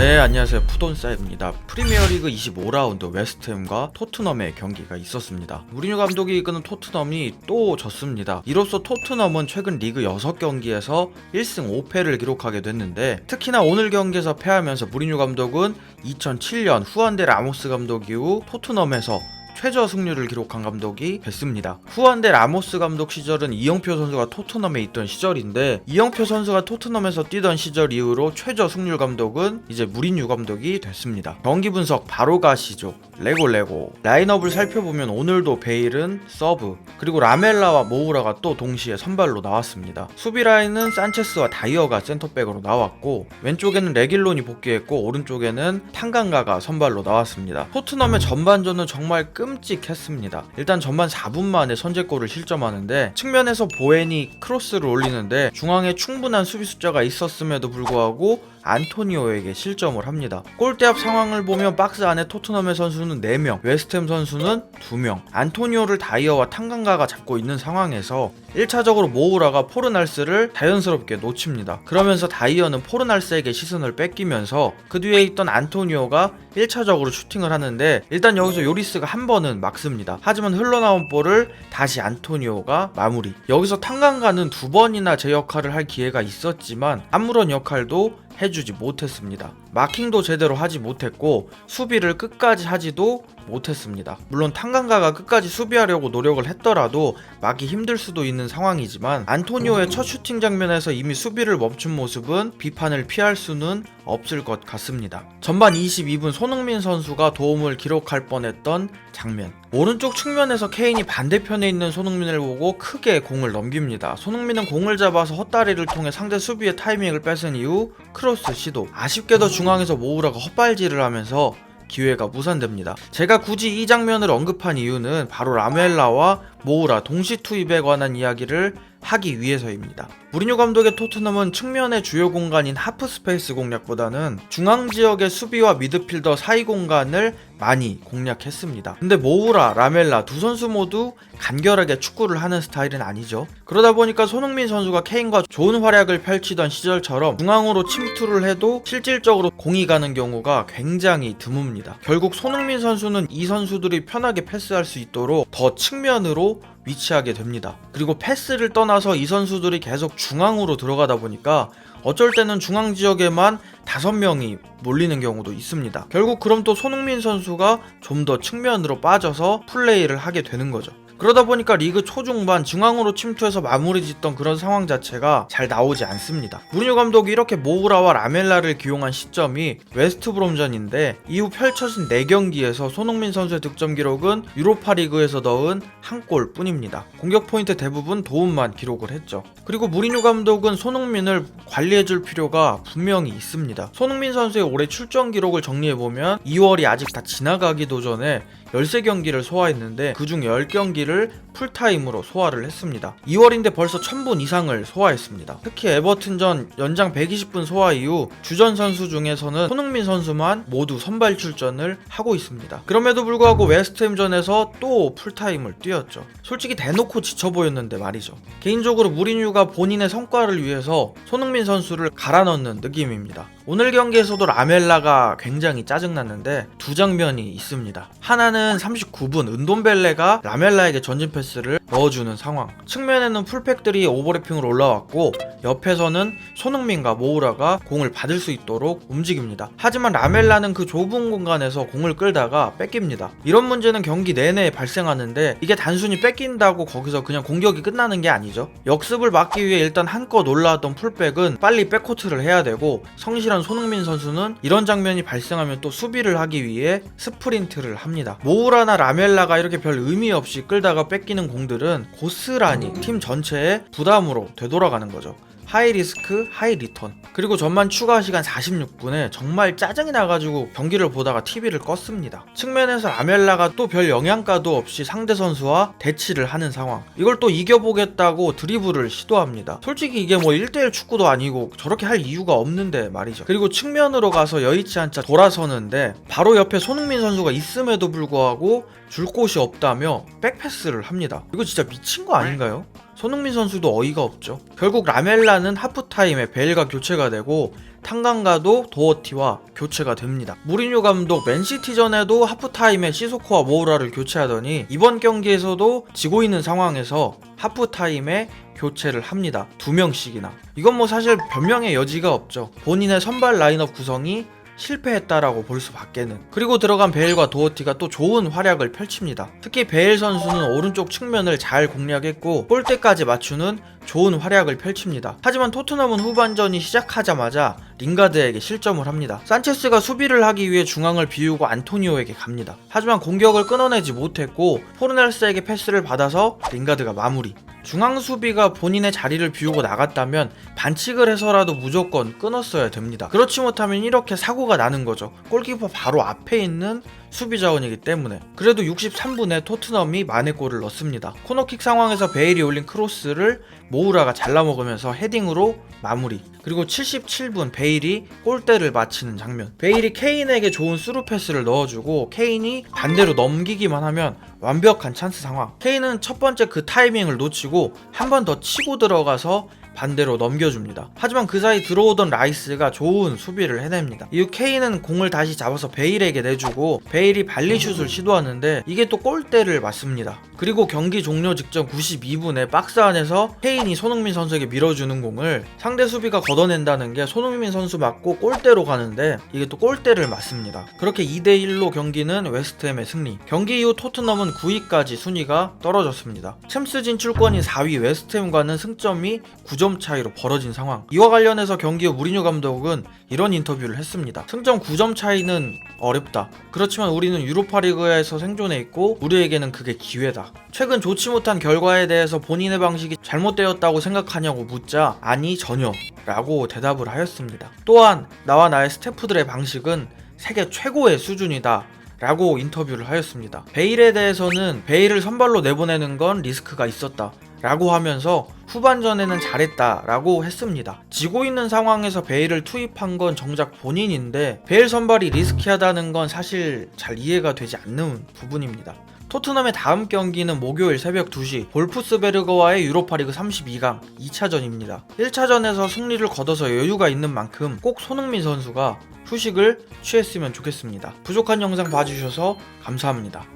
네, 안녕하세요. 푸돈사입니다. 프리미어리그 25라운드 웨스트햄과 토트넘의 경기가 있었습니다. 무리뉴 감독이 이끄는 토트넘이 또 졌습니다. 이로써 토트넘은 최근 리그 6경기에서 1승 5패를 기록하게 됐는데, 특히나 오늘 경기에서 패하면서 무리뉴 감독은 2007년 후안데 라모스 감독 이후 토트넘에서 최저 승률을 기록한 감독이 됐습니다. 후안데 라모스 감독 시절은 이영표 선수가 토트넘에 있던 시절인데, 이영표 선수가 토트넘에서 뛰던 시절 이후로 최저 승률 감독은 이제 무리뉴 감독이 됐습니다. 경기 분석 바로 가시죠. 레고 라인업을 살펴보면 오늘도 베일은 서브, 그리고 라멜라와 모우라가 또 동시에 선발로 나왔습니다. 수비 라인은 산체스와 다이어가 센터백으로 나왔고, 왼쪽에는 레길론이 복귀했고 오른쪽에는 탕강가가 선발로 나왔습니다. 토트넘의 전반전은 정말 끔찍했습니다. 일단 전반 4분 만에 선제골을 실점하는데, 측면에서 보엔이 크로스를 올리는데 중앙에 충분한 수비 숫자가 있었음에도 불구하고 안토니오에게 실점을 합니다. 골대 앞 상황을 보면 박스 안에 토트넘의 선수는 4명, 웨스트햄 선수는 2명, 안토니오를 다이어와 탕강가가 잡고 있는 상황에서 1차적으로 모우라가 포르날스를 자연스럽게 놓칩니다. 그러면서 다이어는 포르날스에게 시선을 뺏기면서 그 뒤에 있던 안토니오가 1차적으로 슈팅을 하는데, 일단 여기서 요리스가 한 번은 막습니다. 하지만 흘러나온 볼을 다시 안토니오가 마무리. 여기서 탕강가는 2번이나 제 역할을 할 기회가 있었지만 아무런 역할도 해주지 못했습니다. 마킹도 제대로 하지 못했고 수비를 끝까지 하지도 못했습니다. 물론 탕강가가 끝까지 수비하려고 노력을 했더라도 막기 힘들 수도 있는 상황이지만, 안토니오의 첫 슈팅 장면에서 이미 수비를 멈춘 모습은 비판을 피할 수는 없을 것 같습니다. 전반 22분 손흥민 선수가 도움을 기록할 뻔했던 장면. 오른쪽 측면에서 케인이 반대편에 있는 손흥민을 보고 크게 공을 넘깁니다. 손흥민은 공을 잡아서 헛다리를 통해 상대 수비의 타이밍을 뺏은 이후 크로스 시도. 아쉽게도 중앙에서 모우라가 헛발질을 하면서 기회가 무산됩니다. 제가 굳이 이 장면을 언급한 이유는 바로 라멜라와 모우라 동시 투입에 관한 이야기를 하기 위해서입니다. 무리뉴 감독의 토트넘은 측면의 주요 공간인 하프 스페이스 공략보다는 중앙 지역의 수비와 미드필더 사이 공간을 많이 공략했습니다. 근데 모우라, 라멜라 두 선수 모두 간결하게 축구를 하는 스타일은 아니죠. 그러다 보니까 손흥민 선수가 케인과 좋은 활약을 펼치던 시절처럼 중앙으로 침투를 해도 실질적으로 공이 가는 경우가 굉장히 드뭅니다. 결국 손흥민 선수는 이 선수들이 편하게 패스할 수 있도록 더 측면으로 위치하게 됩니다. 그리고 패스를 떠나서 이 선수들이 계속 중앙으로 들어가다 보니까 어쩔 때는 중앙 지역에만 5명이 몰리는 경우도 있습니다. 결국 그럼 또 손흥민 선수가 좀 더 측면으로 빠져서 플레이를 하게 되는 거죠. 그러다 보니까 리그 초중반 중앙으로 침투해서 마무리 짓던 그런 상황 자체가 잘 나오지 않습니다. 무리뉴 감독이 이렇게 모우라와 라멜라를 기용한 시점이 웨스트브롬전인데, 이후 펼쳐진 4경기에서 손흥민 선수의 득점 기록은 유로파리그에서 넣은 1골 뿐입니다. 공격 포인트 대부분 도움만 기록을 했죠. 그리고 무리뉴 감독은 손흥민을 관리해줄 필요가 분명히 있습니다. 손흥민 선수의 올해 출전 기록을 정리해보면 2월이 아직 다 지나가기도 전에 13경기를 소화했는데 그중 10경기를 풀타임으로 소화를 했습니다. 2월인데 벌써 1000분 이상을 소화했습니다. 특히 에버튼전 연장 120분 소화 이후 주전 선수 중에서는 손흥민 선수만 모두 선발 출전을 하고 있습니다. 그럼에도 불구하고 웨스트햄전에서 또 풀타임을 뛰었죠. 솔직히 대놓고 지쳐 보였는데 말이죠. 개인적으로 무리뉴가 본인의 성과를 위해서 손흥민 선수를 갈아 넣는 느낌입니다. 오늘 경기에서도 라멜라가 굉장히 짜증났는데 두 장면이 있습니다. 하나는 39분 은돔벨레가 라멜라에게 전진 패스를 넣어주는 상황. 측면에는 풀백들이 오버래핑으로 올라왔고 옆에서는 손흥민과 모우라가 공을 받을 수 있도록 움직입니다. 하지만 라멜라는 그 좁은 공간에서 공을 끌다가 뺏깁니다. 이런 문제는 경기 내내 발생하는데, 이게 단순히 뺏긴다고 거기서 그냥 공격이 끝나는 게 아니죠. 역습을 막기 위해 일단 한껏 올라왔던 풀백은 빨리 백코트를 해야 되고, 성실한 손흥민 선수는 이런 장면이 발생하면 또 수비를 하기 위해 스프린트를 합니다. 모우라나 라멜라가 이렇게 별 의미 없이 끌다가 뺏기는 공들은 고스란히 팀 전체의 부담으로 되돌아가는 거죠. 하이 리스크 하이 리턴. 그리고 전반 추가 시간 46분에 정말 짜증이 나가지고 경기를 보다가 TV를 껐습니다. 측면에서 라멜라가 또 별 영향가도 없이 상대 선수와 대치를 하는 상황. 이걸 또 이겨보겠다고 드리블을 시도합니다. 솔직히 이게 뭐 1대1 축구도 아니고 저렇게 할 이유가 없는데 말이죠. 그리고 측면으로 가서 여의치 않자 돌아서는데 바로 옆에 손흥민 선수가 있음에도 불구하고 줄 곳이 없다며 백패스를 합니다. 이거 진짜 미친 거 아닌가요? 손흥민 선수도 어이가 없죠. 결국 라멜라는 하프타임에 베일과 교체가 되고 탄강가도 도어티와 교체가 됩니다. 무리뉴 감독 맨시티전에도 하프타임에 시소코와 모우라를 교체하더니 이번 경기에서도 지고 있는 상황에서 하프타임에 교체를 합니다. 2명씩이나. 이건 뭐 사실 변명의 여지가 없죠. 본인의 선발 라인업 구성이 실패했다라고 볼 수밖에는. 그리고 들어간 베일과 도어티가 또 좋은 활약을 펼칩니다. 특히 베일 선수는 오른쪽 측면을 잘 공략했고 골대까지 맞추는 좋은 활약을 펼칩니다. 하지만 토트넘은 후반전이 시작하자마자 링가드에게 실점을 합니다. 산체스가 수비를 하기 위해 중앙을 비우고 안토니오에게 갑니다. 하지만 공격을 끊어내지 못했고 포르넬스에게 패스를 받아서 링가드가 마무리. 중앙 수비가 본인의 자리를 비우고 나갔다면 반칙을 해서라도 무조건 끊었어야 됩니다. 그렇지 못하면 이렇게 사고가 나는 거죠. 골키퍼 바로 앞에 있는 수비 자원이기 때문에. 그래도 63분에 토트넘이 만회골을 넣습니다. 코너킥 상황에서 베일이 올린 크로스를 모우라가 잘라먹으면서 헤딩으로 마무리. 그리고 77분 베일이 골대를 맞히는 장면. 베일이 케인에게 좋은 스루 패스를 넣어주고 케인이 반대로 넘기기만 하면 완벽한 찬스 상황. 케인은 첫 번째 그 타이밍을 놓치고 한 번 더 치고 들어가서 반대로 넘겨줍니다. 하지만 그 사이 들어오던 라이스가 좋은 수비를 해냅니다. 이후 케인은 공을 다시 잡아서 베일에게 내주고 베일이 발리슛을 시도하는데 이게 또 골대를 맞습니다. 그리고 경기 종료 직전 92분에 박스 안에서 케인이 손흥민 선수에게 밀어주는 공을 상대 수비가 걷어낸다는 게 손흥민 선수 맞고 골대로 가는데 이게 또 골대를 맞습니다. 그렇게 2대1로 경기는 웨스트햄의 승리. 경기 이후 토트넘은 9위까지 순위가 떨어졌습니다. 챔스 진출권인 4위 웨스트햄과는 승점이 9점 차이로 벌어진 상황. 이와 관련해서 경기 후 무리뉴 감독은 이런 인터뷰를 했습니다. 승점 9점 차이는 어렵다. 그렇지만 우리는 유로파리그에서 생존해 있고 우리에게는 그게 기회다. 최근 좋지 못한 결과에 대해서 본인의 방식이 잘못되었다고 생각하냐고 묻자 아니 전혀 라고 대답을 하였습니다. 또한 나와 나의 스태프들의 방식은 세계 최고의 수준이다 라고 인터뷰를 하였습니다. 베일에 대해서는 베일을 선발로 내보내는 건 리스크가 있었다 라고 하면서 후반전에는 잘했다 라고 했습니다. 지고 있는 상황에서 베일을 투입한 건 정작 본인인데 베일 선발이 리스키하다는 건 사실 잘 이해가 되지 않는 부분입니다. 토트넘의 다음 경기는 목요일 새벽 2시 볼프스베르거와의 유로파리그 32강 2차전입니다. 1차전에서 승리를 거둬서 여유가 있는 만큼 꼭 손흥민 선수가 휴식을 취했으면 좋겠습니다. 부족한 영상 봐주셔서 감사합니다.